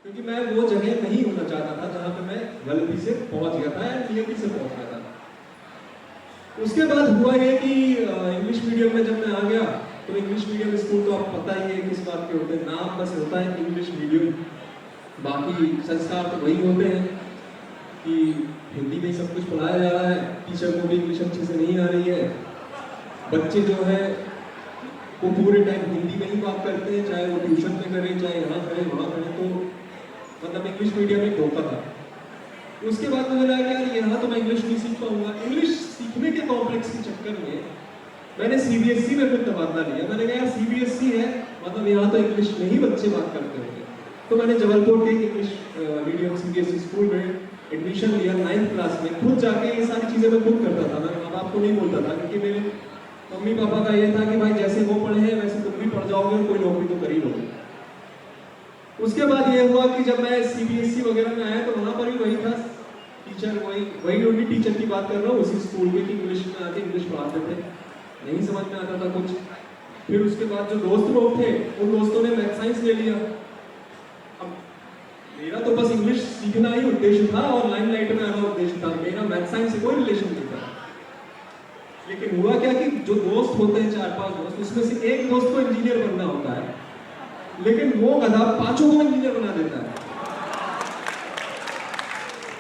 क्योंकि मैं वो जगह नहीं होना चाहता था जहाँ पे मैं गलती से पहुँच गया था या नियति से पहुँच गया था। उसके बाद हुआ ये कि इंग्लिश मीडियम में जब मैं आ गया तो इंग्लिश मीडियम स्कूल तो आपको पता ही है किस बात के होते हैं, नाम बस होता है इंग्लिश मीडियम, बाकी संस्कार तो वही होते हैं कि हिंदी में ही सब कुछ पढ़ाया जा रहा है, टीचर को भी इंग्लिश अच्छे से नहीं आ रही है, बच्चे जो है वो पूरे टाइम हिंदी में ही बात करते हैं, चाहे वो ट्यूशन में करें चाहे यहाँ करें वहाँ करें, तो मतलब इंग्लिश मीडियम में धोखा था। उसके बाद मुझे लगा यार यहाँ तो मैं इंग्लिश नहीं सीख पाऊंगा। इंग्लिश सीखने के कॉम्प्लेक्स के चक्कर में मैंने सीबीएसई में फिर तबादला लिया। मैंने कहा यार सीबीएसई है, मतलब यहाँ तो इंग्लिश में ही बच्चे बात करते होंगे, तो मैंने जबलपुर के इंग्लिश मीडियम सीबीएसई स्कूल में एडमिशन लिया 9th क्लास में। खुद जाके ये सारी चीज़ें मैं खुद करता था, मैं माँ बाप को नहीं बोलता था, क्योंकि मेरे मम्मी पापा का ये था कि भाई जैसे वो पढ़े हैं वैसे तुम भी पढ़ जाओगे और कोई नौकरी तो कर ही लोगे। उसके बाद ये हुआ कि जब मैं सीबीएसई वगैरह में आया तो वहाँ पर भी वही था, टीचर वही उन्हीं टीचर की बात कर रहा हूँ, उसी स्कूल में कि इंग्लिश में आके इंग्लिश पढ़ाते थे, नहीं समझ में आता था कुछ। फिर उसके बाद जो दोस्त लोग थे उन दोस्तों ने मैथ साइंस ले लिया। अब मेरा तो बस इंग्लिश सीखना ही उद्देश्य था और लाइमलाइट में आना उद्देश्य था, मेरा मैथ साइंस से कोई रिलेशन नहीं था। लेकिन हुआ क्या कि जो दोस्त होते हैं 4-5 दोस्त, उसमें से एक दोस्त को इंजीनियर बनना होता है, लेकिन वो गधा 5 को इंजीनियर बना देता है।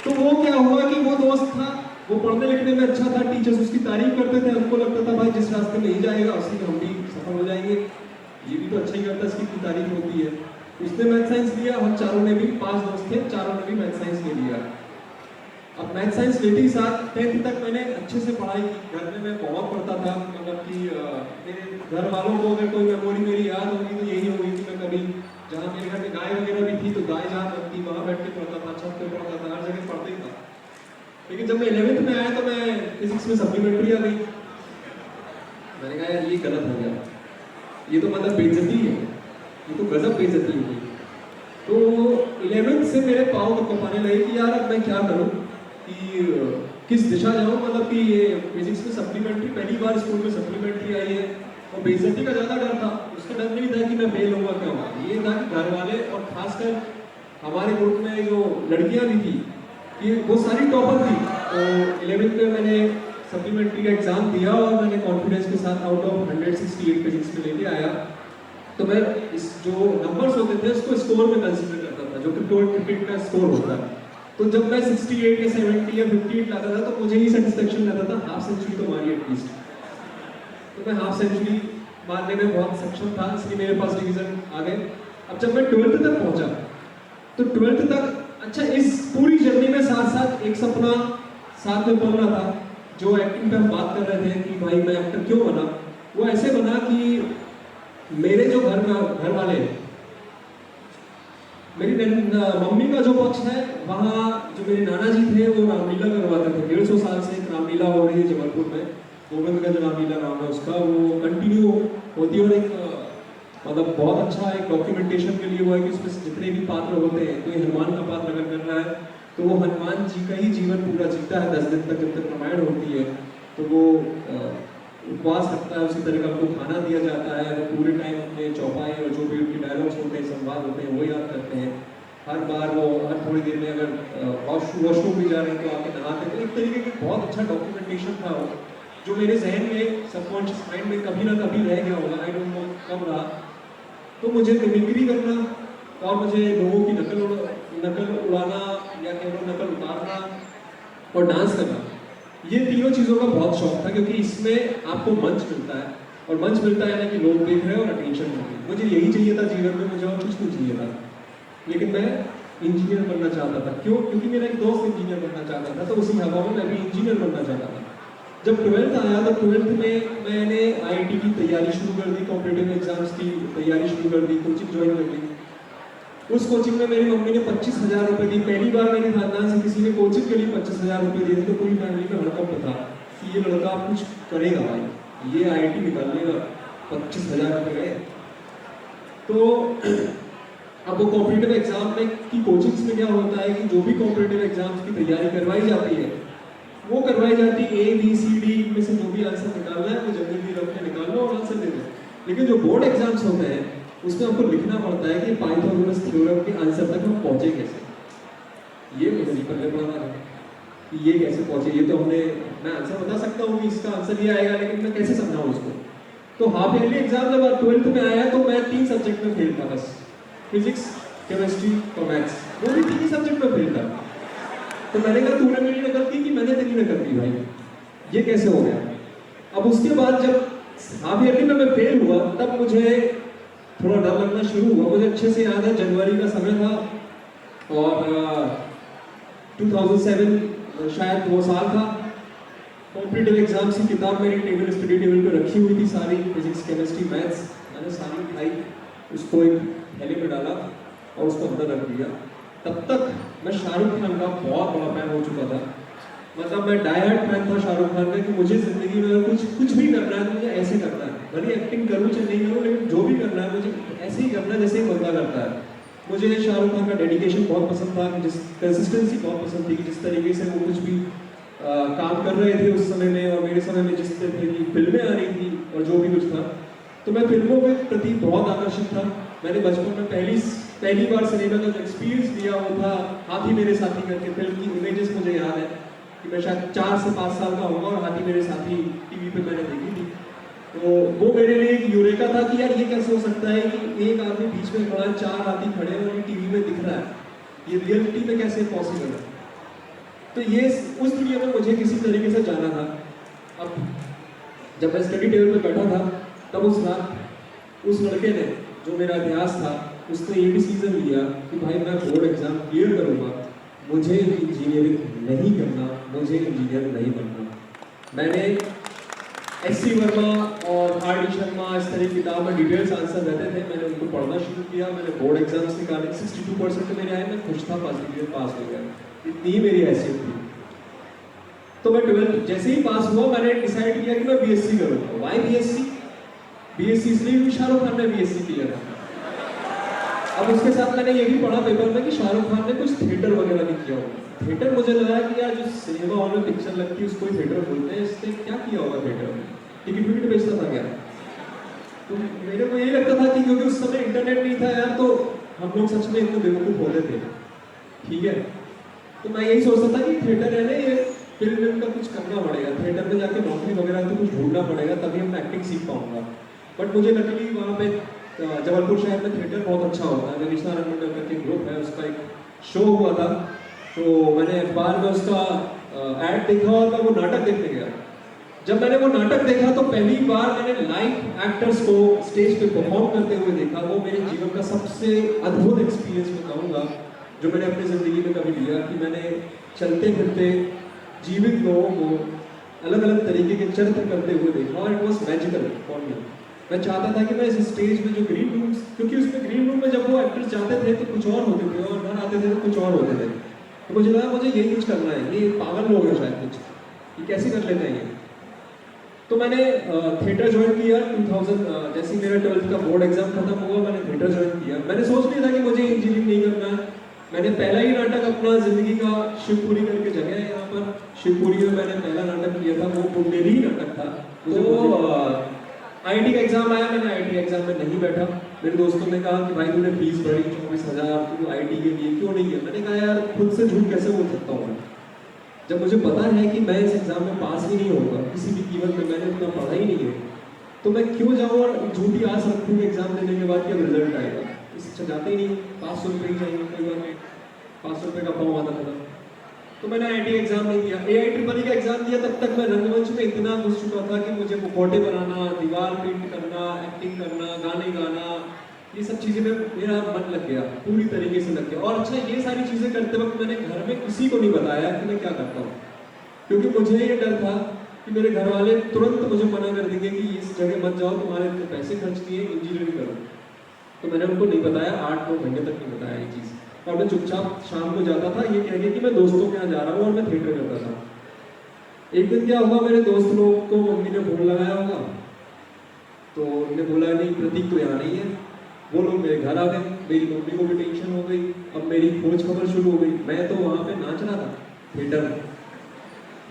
तो वो क्या हुआ कि वो दोस्त था, वो पढ़ने लिखने में अच्छा था, टीचर्स उसकी तारीफ करते थे, हमको लगता था भाई जिस रास्ते में ही जाएगा उसी में हम भी सफल हो जाएंगे, ये भी तो अच्छा ही करता है, इसकी इतनी तारीफ होती है। उसने मैथ साइंस लिया, हम चारों ने भी 5 दोस्त थे, चारों ने भी मैथ साइंस ले लिया। अब मैथ साइंस लेते ही साथ 10th तक मैंने अच्छे से पढ़ाई की। घर में मैं बहुत पढ़ता था, मतलब कि मेरे घर वालों को अगर कोई मेमोरी मेरी याद होगी तो यही होगी कि मैं कभी जहाँ मेरे घर में गाय वगैरह भी थी तो गाय जहाँ बनती वहाँ बैठ के पढ़ता था, छत पे पढ़ता था, हर जगह पढ़ता ही था। लेकिन जब मैं 11th में आया तो मैं फिजिक्स में सप्लीमेंट्री आ गई। मैंने कहा यार ये गलत हो गया, ये तो मतलब बेइज्जती है, ये तो गजब बेइज्जती हो गई। तो 11th से मेरे पाँव तो कपाने लगे कि यार अब मैं क्या करूँ, कि किस दिशा जाऊँ, मतलब कि ये फिजिक्स में सप्लीमेंट्री पहली बार स्कूल में सप्लीमेंट्री आई है और बेइज्जती का ज़्यादा डर था। उसका डर नहीं था कि मैं फेल होऊंगा क्या होगा, ये था कि घर वाले और खासकर हमारे ग्रुप में जो लड़कियां भी थी ये वो सारी टॉपर थी। तो 11th में मैंने सप्लीमेंट्री का एग्ज़ाम दिया और मैंने कॉन्फिडेंस के साथ आउट ऑफ 168 फिजिक्स में लेके आया। तो मैं इस जो नंबर्स होते थे उसको स्कोर में कंसिडर करता था, जो क्रिकेट का स्कोर होता है। तो जब मैं 68 या 70 या 58 लाता था तो मुझे ही सेटिस्फेक्शन रहता था, हाफ सेंचुरी तो मारी एटलीस्ट। तो मैं हाफ सेंचुरी मारने में बहुत सक्षम था, इसलिए मेरे पास डिवीजन आ गए। अब जब मैं 12th तक पहुंचा तो 12th तक अच्छा, इस पूरी जर्नी में साथ साथ एक सपना साथ में बन रहा था। जो एक्टिंग पे हम बात कर रहे थे कि भाई मैं एक्टर क्यों बना, वो ऐसे बना कि मेरे जो घर वाले, मेरी मम्मी का जो पक्ष है वहाँ जो मेरे नाना जी थे वो रामलीला करवाते थे। 150 साल से एक रामलीला हो रही है जबलपुर में, गोविंदगंज रामलीला नाम है उसका, वो कंटिन्यू होती है और एक मतलब बहुत अच्छा एक डॉक्यूमेंटेशन के लिए वो है कि उसमें जितने भी पात्र होते हैं, कोई हनुमान का पात्र अगर कर रहा है तो वो हनुमान जी का ही जीवन पूरा जीता है 10 दिन तक, जब तक रामायण होती है। तो वो उपवास रखता है, उसी तरह का उनको खाना दिया जाता है, वो पूरे टाइम अपने चौपाई और जो भी उनके डायलॉग्स होते हैं, संवाद होते हैं, वो याद करते हैं। हर बार वो हर थोड़ी देर में अगर वॉशरूम भी जा रहे हैं तो आके नहाते थे। एक तरीके का बहुत अच्छा डॉक्यूमेंटेशन था वो, जो मेरे जहन में सबकॉन्शियस माइंड में कभी ना कभी रह गया होगा, आई डोंट नो कब रहा। तो मुझे मिमिक्री करना और मुझे लोगों की नकल उड़ाना या कह लो नकल उतारना और डांस करना, ये तीनों चीज़ों का बहुत शौक था, क्योंकि इसमें आपको मंच मिलता है और मंच मिलता है ना कि लोग देख रहे हैं और अटेंशन मिल रही है। मुझे यही चाहिए था जीवन में, मुझे और कुछ नहीं चाहिए था। लेकिन मैं इंजीनियर बनना चाहता था। क्यों? क्योंकि मेरा एक दोस्त इंजीनियर बनना चाहता था, तो उसी हवा में मैं भी इंजीनियर बनना चाहता था। जब 12th आया तो 12th में मैंने आईआईटी की तैयारी शुरू कर दी, कॉम्पिटिटिव एग्जाम्स की तैयारी शुरू कर दी, कोचिंग ज्वाइन कर ली। उस कोचिंग में मेरी मम्मी ने 25,000 रुपये दी। पहली बार मेरे खानदान से किसी ने कोचिंग के लिए 25,000 रुपये दिए थे, तो पूरी फैमिली में हड़कंप था कि ये लड़का कुछ करेगा भाई, ये आईआईटी निकाल लेगा। 25,000 रुपये गए। तो अब वो कॉम्पिटिटिव एग्जाम में की कोचिंग्स में क्या होता है कि जो भी कॉम्पिटिटिव एग्जाम्स की तैयारी करवाई जाती है वो करवाई जाती है ABCD में से जो भी आंसर निकालना है वो जल्दी रख के निकाल लो और आंसर दे दो। लेकिन जो बोर्ड एग्जाम्स होते हैं उसमें आपको लिखना पड़ता है कि पाइथागोरस थ्योरम के आंसर तक हम पहुंचे। पहुंचे कैसे, ये मुझे नहीं पल्ले पड़ा था कि ये कैसे पहुंचे। ये तो हमने, मैं आंसर बता सकता हूँ कि इसका आंसर ये आएगा, लेकिन मैं कैसे समझाऊँ उसको। तो हाफ ईयरली एग्जाम जब 12th में आया तो मैं 3 सब्जेक्ट में फेल था बस, फिजिक्स, केमिस्ट्री और मैथ्स, वो भी 3 ही सब्जेक्ट में फेल था। तो मैंने कहा तूने मेरी नकल की कि मैंने तेरी नकल की भाई, ये कैसे हो गया। अब उसके बाद जब हाफ ईयरली में मैं फेल हुआ तब मुझे थोड़ा डर लगना शुरू हुआ। मुझे अच्छे से याद है जनवरी का समय था और 2007 शायद वो साल था। कॉम्पिटिटिव एग्जाम्स की किताब मेरी टेबल, स्टडी टेबल पे रखी हुई थी सारी, फिजिक्स, केमिस्ट्री, मैथ्स, मैंने सारी उठाई, उसको एक थैले में डाला और उसको अंदर रख दिया। तब तक मैं शाहरुख खान का बहुत बड़ा फैन हो चुका था। मतलब मैं डायहार्ड फैन था शाहरुख खान का कि मुझे जिंदगी में कुछ भी करना है तो मुझे ऐसे करना है, भले एक्टिंग करूँ चाहे नहीं करूँ, लेकिन जो भी करना है मुझे ऐसे ही करना है जैसे ही बंदा करता है। मुझे शाहरुख खान का डेडिकेशन बहुत पसंद था, जिस कंसिस्टेंसी बहुत पसंद थी कि जिस तरीके से वो कुछ भी काम कर रहे थे उस समय में और मेरे समय में जिस तरह की फिल्में आ रही थी और जो भी कुछ था, तो मैं फिल्मों के प्रति बहुत आकर्षित था। मैंने बचपन में पहली बार सिनेमा का जो एक्सपीरियंस लिया वो था हाथी मेरे साथी करके फिल्म की। इमेजेस मुझे याद है कि मैं शायद 4 से 5 साल का होगा और हाथी मेरे साथी टीवी पे मैंने देखी थी। तो वो मेरे लिए एक यूरेका था कि यार ये कैसे हो सकता है कि एक आदमी बीच में खड़ा है, 4 हाथी खड़े हैं और ये टीवी में दिख रहा है, ये रियलिटी में कैसे पॉसिबल है। तो ये उस दुनिया में मुझे किसी तरीके से जाना था। अब जब मैं स्टडी टेबल पे बैठा था तब उस रात उस लड़के ने, जो मेरा इतिहास था, उसने ये डिसीजन लिया कि भाई मैं बोर्ड एग्जाम क्लियर करूँगा, मुझे इंजीनियरिंग नहीं करना, मुझे इंजीनियर नहीं बनना। मैंने एस.सी. वर्मा और आर.डी. शर्मा इस तरह की किताब में डिटेल्स आंसर रहते थे, मैंने उनको पढ़ना शुरू किया। मैंने बोर्ड एग्जाम्स निकाले, 62% मेरे आए, मैं खुश था, फर्स्ट डिवीजन पास हो गया, इतनी ही मेरी हैसियत थी। तो मैं 12th जैसे ही पास हुआ मैंने डिसाइड किया कि मैं बीएससी करूँगा। Y BSc? बीएससी इसलिए क्योंकि शाहरुख खान ने बीएससी किया था। अब उसके साथ मैंने ये भी पढ़ा पेपर में कि शाहरुख खान ने कुछ थिएटर वगैरह भी किया होगा। थिएटर, मुझे लगा कि यार जो सिनेमा हॉल में पिक्चर लगती है उसको ही थिएटर बोलते हैं, इसने क्या किया होगा थिएटर में, टिकट विकट बेचता था क्या? तो मेरे को यही लगता था कि क्योंकि उस समय इंटरनेट नहीं था यार, तो हम लोग सच में इतने बेवकूफ़ होते थे, ठीक है। तो मैं यही सोचता था कि थिएटर है ना, ये फिल्म का कुछ करना पड़ेगा, थिएटर में जाके नौकरी वगैरह तो कुछ ढूंढना पड़ेगा, तभी मैं एक्टिंग सीख पाऊंगा। बट मुझे लकीली वहाँ पे जबलपुर शहर में थिएटर बहुत अच्छा होता है, विनिशा रंगमंडल करके ग्रुप है, उसका एक शो हुआ था, तो मैंने अखबार में उसका ऐड देखा और मैं वो नाटक देखने गया। जब मैंने वो नाटक देखा तो पहली बार मैंने लाइव एक्टर्स को स्टेज पे परफॉर्म करते हुए देखा। वो मेरे जीवन का सबसे अद्भुत एक्सपीरियंस मैं कहूँगा जो मैंने अपनी ज़िंदगी में कभी लिया, कि मैंने चलते फिरते जीवित लोगों को अलग अलग तरीके के चरित्र करते हुए देखा और it was magical for me. मैं चाहता था कि मैं इस स्टेज में जो ग्रीन रूम, क्योंकि उसमें ग्रीन रूम में जब वो एक्टर्स जाते थे तो कुछ और होते थे और घर आते थे तो कुछ और होते थे, तो मुझे लगा मुझे यही कुछ करना है, ये पागल लोग हैं शायद कुछ, ये कैसे कर लेते हैं ये। तो मैंने थिएटर ज्वाइन किया 2000, जैसे ही मेरा 12th का बोर्ड एग्जाम खत्म हुआ मैंने थिएटर ज्वाइन किया। मैंने सोच लिया था कि मुझे इंजीनियरिंग नहीं करना है। मैंने पहला ही नाटक अपना जिंदगी का शिवपुरी करके जगह है यहाँ पर, शिवपुरी में मैंने पहला नाटक किया था, वो बुंदेली ही नाटक था। तो आईटी का एग्जाम आया, मैंने आईटी एग्जाम में नहीं बैठा। मेरे दोस्तों ने कहा कि भाई तूने फीस भरी 24,000, तू आईटी के लिए क्यों नहीं है? मैंने कहा यार खुद से झूठ कैसे बोल सकता हूँ मैं, जब मुझे पता है कि मैं इस एग्जाम में पास ही नहीं होगा किसी भी कीमत में, मैंने उतना पढ़ा ही नहीं है, तो मैं क्यों जाऊँ और झूठी आस रखूँ एग्जाम देने के बाद कि अब रिजल्ट आएगा। इससे जाते ही नहीं, 500 रुपये ही चाहिए, कई बार 500 रुपये का फॉर्म आता था। तो मैंने आईटी एग्जाम नहीं दिया, AITREE का एग्जाम दिया। तब तक मैं रंगमंच में इतना घुस चुका था कि मुझे मुखौटे बनाना, दीवार पेंट करना, एक्टिंग करना, गाने गाना, ये सब चीज़ें में मेरा मन लग गया, पूरी तरीके से लग गया। और अच्छा, ये सारी चीज़ें करते वक्त मैंने घर में किसी को नहीं बताया कि मैं क्या करता हूँ, क्योंकि मुझे ये डर था कि मेरे घर वाले तुरंत मुझे मना कर देंगे कि इस जगह मत जाओ, तुम्हारे इतने पैसे खर्च किए, इंजीनियरिंग करो। तो मैंने उनको नहीं बताया, 8-9 महीने तक नहीं बताया ये चीज़। और मैं चुपचाप शाम को जाता था ये कह के कि मैं दोस्तों के यहाँ जा रहा हूँ, और मैं थिएटर करता था। एक दिन क्या हुआ, मेरे दोस्त लोग को मम्मी ने फोन लगाया होगा, तो उन्होंने बोला नहीं प्रतीक तो यहाँ नहीं है। वो लोग मेरे घर आ गए, मेरी मम्मी को भी टेंशन हो गई। अब मेरी खोज खबर शुरू हो गई। मैं तो वहाँ पे नाच रहा था थिएटर में।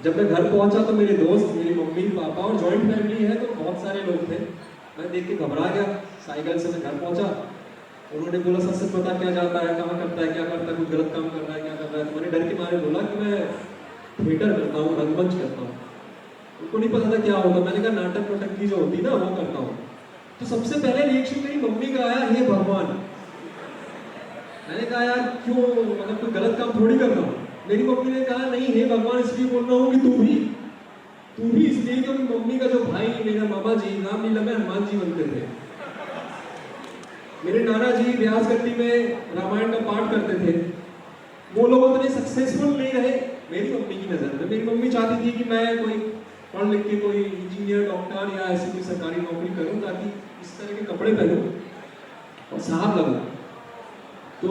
जब मैं घर पहुँचा तो मेरे दोस्त, मेरी मम्मी पापा और जॉइंट फैमिली है तो बहुत सारे लोग थे। मैं देख के घबरा गया। साइकिल से मैं घर पहुँचा, उन्होंने बोला सच सच बता क्या जाता है, कहाँ करता है, क्या करता है, कुछ गलत काम कर रहा है, क्या कर रहा है। तो मैंने डर के मारे बोला कि मैं थिएटर करता हूँ, रंगमंच करता हूँ। उनको नहीं पता था क्या होगा। मैंने कहा नाटक वाटक की जो होती ना वो करता हूँ। तो सबसे पहले रिएक्शन मेरी मम्मी का आया, हे भगवान। मैंने कहा यार क्यों, मतलब कोई गलत काम थोड़ी कर रहा हूँ। मेरी मम्मी ने कहा नहीं हे भगवान इसलिए बोल रहा हूँ कि तू भी इसलिए क्योंकि मम्मी का जो भाई मेरा मामा जी रामलीला में हनुमान जी बनते थे। मेरे नाना जी व्यास गद्दी में रामायण का पाठ करते थे। वो लोग उतने सक्सेसफुल नहीं रहे मेरी मम्मी की नज़र में। मेरी मम्मी चाहती थी कि मैं कोई पढ़ लिख के कोई इंजीनियर, डॉक्टर या ऐसी कोई सरकारी नौकरी करूं ताकि इस तरह के कपड़े पहनूं और साहब लगूं। तो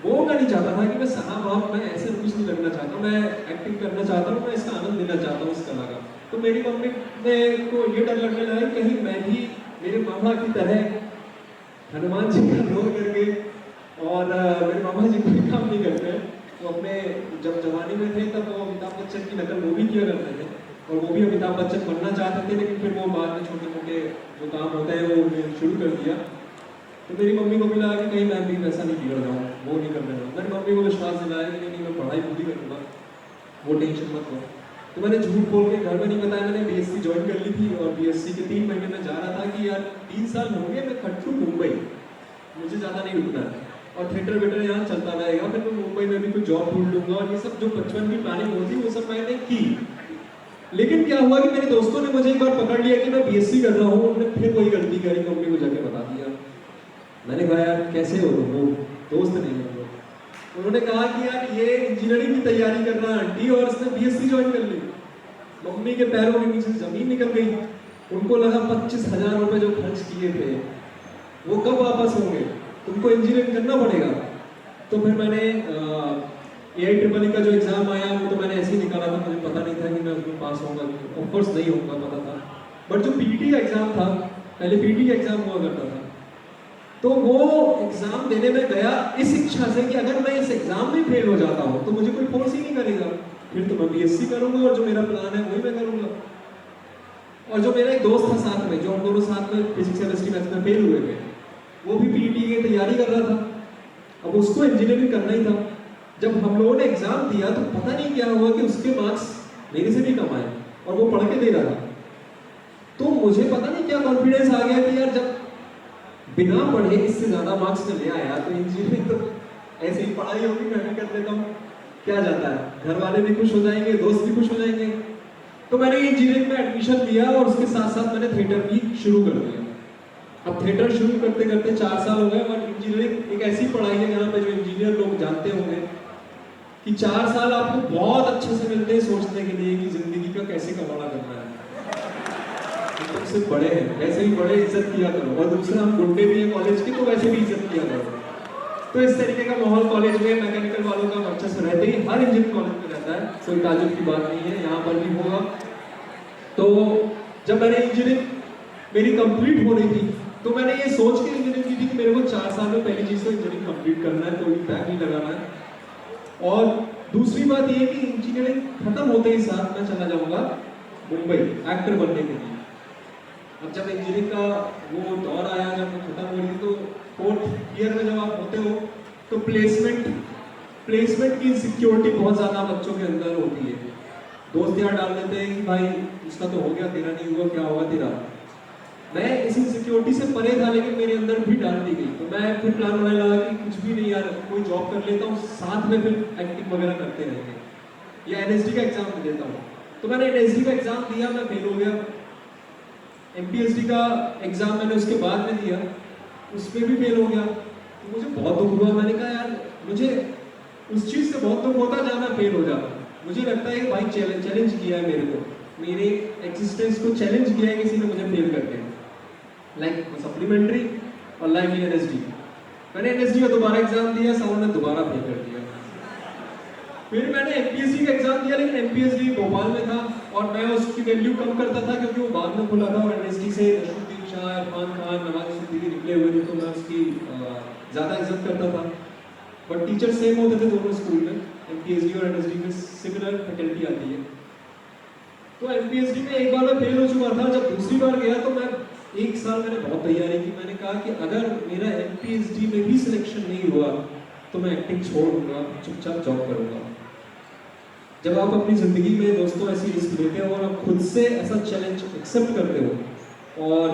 वो मैं नहीं चाहता था कि मैं साहब आप, मैं ऐसे कुछ नहीं लगना चाहता। मैं एक्टिंग करना चाहता हूँ, मैं इसका आनंद लेना चाहता हूँ इस कला का। तो मेरी मम्मी ने को ये डर लगने लगा कि कहीं मैं भी मेरे मामा की तरह हनुमान जी का रोल करके, और मेरे मामा जी कोई काम नहीं करते हैं। वो अपने जब जवानी में थे तब वो अमिताभ बच्चन की नकल वो भी किया करते थे, और वो भी अमिताभ बच्चन बनना चाहते थे, लेकिन फिर वो बाद में छोटे मोटे जो काम होते हैं वो उन्होंने शुरू कर दिया। तो मेरी मम्मी को भी लगा कि कहीं मैं भी वैसा नहीं बिगड़ जाऊँ, वो नहीं करने लगा। मैंने मम्मी को विश्वास दिलाया कि नहीं मैं पढ़ाई पूरी करूँगा, वो टेंशन मत लो। तो मैंने झूठ बोल के घर में नहीं बताया, मैंने बीएससी ज्वाइन कर ली थी। और बीएससी के 3 महीने में जा रहा था कि यार 3 साल हो गए मैं खट्टू मुंबई, मुझे ज़्यादा नहीं रुकना है और थिएटर वेटर यहाँ चलता रहेगा। फिर मैं मुंबई में भी कोई जॉब ढूंढ लूँगा, और ये सब जो बचपन की प्लानिंग होती वो सब मैंने की। लेकिन क्या हुआ कि मेरे दोस्तों ने मुझे एक बार पकड़ लिया कि मैं बीएससी कर रहा हूँ। उन्होंने फिर वही गलती करी, मम्मी को जाके बता दिया। मैंने कहा यार कैसे हो तुम, वो दोस्त नहीं है वो। उन्होंने कहा कि यार ये इंजीनियरिंग की तैयारी कर रहा है आंटी और इसने बीएससी ज्वाइन कर ली। मम्मी के पैरों के नीचे जमीन निकल गई। उनको लगा 25,000 रुपए जो खर्च किए थे वो कब वापस होंगे, तुमको इंजीनियरिंग करना पड़ेगा। तो फिर मैंने AIEEE का जो एग्जाम आया वो तो मैंने ऐसे ही निकाला था, मुझे पता नहीं था कि मैं उसमें पास होऊंगा, ऑफकोर्स नहीं होऊंगा, पता था। बट जो पीटी का एग्जाम था, पहले पीटी का एग्जाम हुआ करता था, तो वो एग्जाम देने में गया इस इच्छा से कि अगर मैं इस एग्जाम में फेल हो जाता हूँ तो मुझे कोई फोर्स ही नहीं करेगा, फिर तो मैं बीएससी करूंगा और जो मेरा प्लान है वही मैं करूंगा। और जो मेरा एक दोस्त था साथ में, जो हम दोनों साथ में फिजिक्स केमिस्ट्री मैथ्स में फेल हुए थे, वो भी पीटी की तैयारी कर रहा था। अब उसको इंजीनियरिंग करना ही था। जब हम लोगों ने एग्जाम दिया तो पता नहीं क्या हुआ कि उसके मार्क्स मेरे से भी कम आए और वो पढ़ के दे रहा था। तो मुझे पता नहीं क्या कॉन्फिडेंस आ गया कि यार जब बिना पढ़े इससे ज्यादा मार्क्स में ले आया तो इंजीनियरिंग तो ऐसे ही पढ़ाई होगी, मैं भी कर लेता हूँ, क्या जाता है, घर वाले भी खुश हो जाएंगे, दोस्त भी खुश हो जाएंगे। तो मैंने इंजीनियरिंग में एडमिशन लिया और उसके साथ साथ मैंने थिएटर भी शुरू कर दिया। अब थिएटर शुरू करते करते 4 साल हो गए। और इंजीनियरिंग एक ऐसी पढ़ाई है जहाँ पे जो इंजीनियर लोग जानते होंगे कि 4 साल आपको बहुत अच्छे से मिलते हैं सोचने के लिए कि जिंदगी का कैसे कमाना करना है। तुमसे बड़े हैं, वैसे भी बड़े इज्जत किया करो, और दूसरा हम गुंडे भी हैं कॉलेज के तो वैसे भी इज्जत किया करो। तो इस तरीके का माहौल कॉलेज में मैकेनिकल वालों का वर्चस्व रहते ही हर इंजीनियरिंग कॉलेज में रहता है, कोई ताजुब की बात नहीं है, यहाँ पर भी होगा। तो जब मैंने इंजीनियरिंग मेरी कंप्लीट हो रही थी तो मैंने ये सोच के इंजीनियरिंग की थी कि मेरे को 4 साल में पहली चीज तो इंजीनियरिंग कंप्लीट करना है, कोई बैग नहीं लगाना है। और दूसरी बात ये कि इंजीनियरिंग खत्म होते ही साथ मैं चला जाऊंगा मुंबई एक्टर बनने के लिए। अब जब इंजीनियरिंग का वो दौर आया, जब वो खत्म हो रही, तो 4th ईयर में जब आप होते हो तो प्लेसमेंट की सिक्योरिटी बहुत ज़्यादा बच्चों के अंदर होती है। दोस्त यार डाल देते हैं कि भाई उसका तो हो गया, तेरा नहीं हुआ, क्या होगा तेरा। मैं इसी सिक्योरिटी से परे था, लेकिन मेरे अंदर भी डाल दी गई। तो मैं फिर प्लान बनाने लगा कि कुछ भी नहीं यार, कोई जॉब कर लेता हूँ, साथ में फिर एक्टिंग वगैरह करते रहेंगे या NSD का एग्जाम दे देता हूँ। तो मैंने NSD का एग्जाम दिया, मैं फेल हो गया। MPSD का एग्जाम मैंने उसके बाद में दिया, उसमें भी फेल हो गया। तो मुझे बहुत दुख हुआ। मैंने कहा यार मुझे उस चीज़ से बहुत दुख होता जहाँ मैं फेल हो जाता। मुझे लगता है कि भाई चैलेंज किया है मेरे को, मेरे एग्जिस्टेंस को चैलेंज किया है किसी ने मुझे फेल करके, लाइक सप्लीमेंट्री और लाइक NSD। मैंने NSD का दोबारा एग्जाम दिया, सामने दोबारा फेल कर दिया। फिर मैंने MPSD का एग्जाम दिया, लेकिन MPSD भोपाल में था और मैं उसकी वैल्यू कम करता था क्योंकि वो बाद में खुला था। और NSD से नसरुद्दीन शाह, इरफान खान, नवाज सिद्दीकी निकले हुए थे, तो मैं उसकी ज़्यादा इज्जत करता था। बट टीचर सेम होते थे दोनों स्कूल में, MPSD और NSD में सिमिलर फैकल्टी आती है। तो MPSD में एक बार मैं फेल हो चुका था, जब दूसरी बार गया तो मैं एक साल मैंने बहुत तैयारी की। मैंने कहा कि अगर मेरा MPSD में भी सिलेक्शन नहीं हुआ तो मैं एक्टिंग छोड़ दूंगा, चुपचाप जॉब करूंगा। जब आप अपनी ज़िंदगी में दोस्तों ऐसी रिस्क लेते हो और आप खुद से ऐसा चैलेंज एक्सेप्ट करते हो, और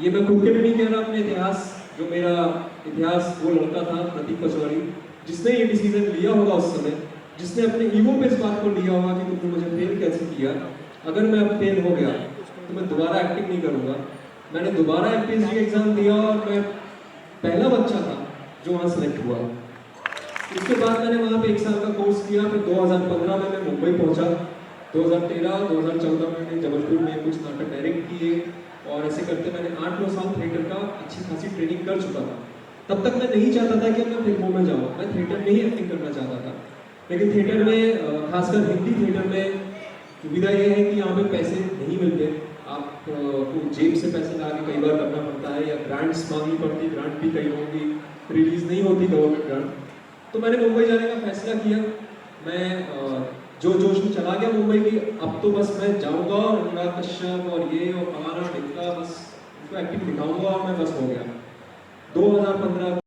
ये मैं खुद के लिए नहीं कह रहा, अपने इतिहास, जो मेरा इतिहास, वो लड़का था प्रतीक पचौरी, जिसने ये डिसीजन लिया होगा उस समय, जिसने अपने ईगो पे इस बात को लिया होगा कि तुमने मुझे फेल कैसे किया, अगर मैं अब फेल हो गया तो मैं दोबारा एक्टिंग नहीं करूँगा। मैंने दोबारा MPSD एग्ज़ाम दिया और मैं पहला बच्चा था जो वहाँ सेलेक्ट हुआ। उसके बाद मैंने वहाँ पे एक साल का कोर्स किया। फिर 2015 में मैं मुंबई पहुँचा। 2013, 2014 में मैंने जबलपुर में कुछ नाटक डायरेक्ट किए, और ऐसे करते मैंने 8-9 साल थिएटर का अच्छी खासी ट्रेनिंग कर चुका था। तब तक मैं नहीं चाहता था कि मैं फिल्मों में जाऊँ, मैं थिएटर में ही एक्टिंग करना चाहता था। लेकिन थिएटर में, खासकर हिंदी थिएटर में, सुविधा ये है कि यहाँ पे पैसे नहीं मिलते, आपको जेब से पैसे ला के कई बार करना पड़ता है, या ग्रांट्स मांगनी पड़ती है। ग्रांट भी कई लोगों की रिलीज नहीं होती, गवर्नमेंट ग्रांट। तो मैंने मुंबई जाने का फैसला किया। मैं जो जोश में चला गया मुंबई की, अब तो बस मैं जाऊंगा और अनुराग कश्यप और ये और फलाना ढिमका, बस उनको एक्टिंग दिखाऊंगा और मैं बस हो गया। 2015